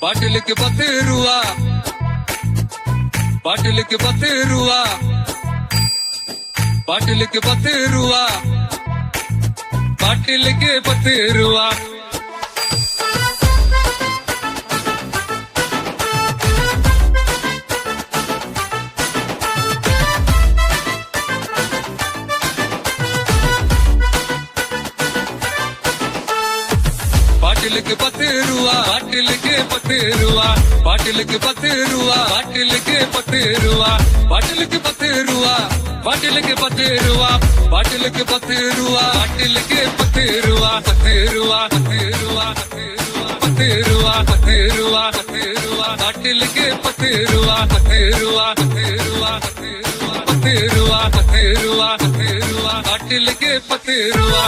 பாட்டிலுக்கு 10 ரூபா, பாட்டிலுக்கு 10 ரூபா, பாட்டிலுக்கு 10 ரூபா, பாட்டிலுக்கு 10 ரூபா. பாட்டிலுக்கு 10 ரூபா, பாட்டிலுக்கு 10 ரூபா, பாட்டிலுக்கு 10 ரூபா, பாட்டிலுக்கு 10 ரூபா, பாட்டிலுக்கு 10 ரூபா, பாட்டிலுக்கு 10 ரூபா, பாட்டிலுக்கு 10 ரூபா, பாட்டிலுக்கு 10 ரூபா, 10 ரூபா, 10 ரூபா, 10 ரூபா, 10 ரூபா, 10 ரூபா, பாட்டிலுக்கு 10 ரூபா, 10 ரூபா, 10 ரூபா, 10 ரூபா, 10 ரூபா, 10 ரூபா, பாட்டிலுக்கு 10 ரூபா.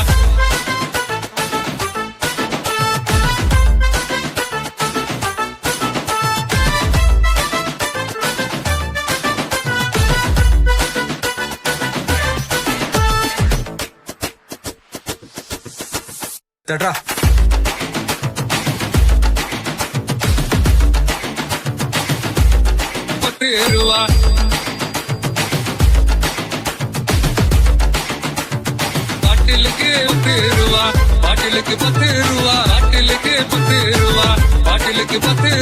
தட்ரா ரூபா, பாட்டிலுக்கு 10 ரூபா, பாட்டிலுக்கு 10 ரூபா, பாட்டிலுக்கு 10 ரூபா, பாட்டிலுக்கு 10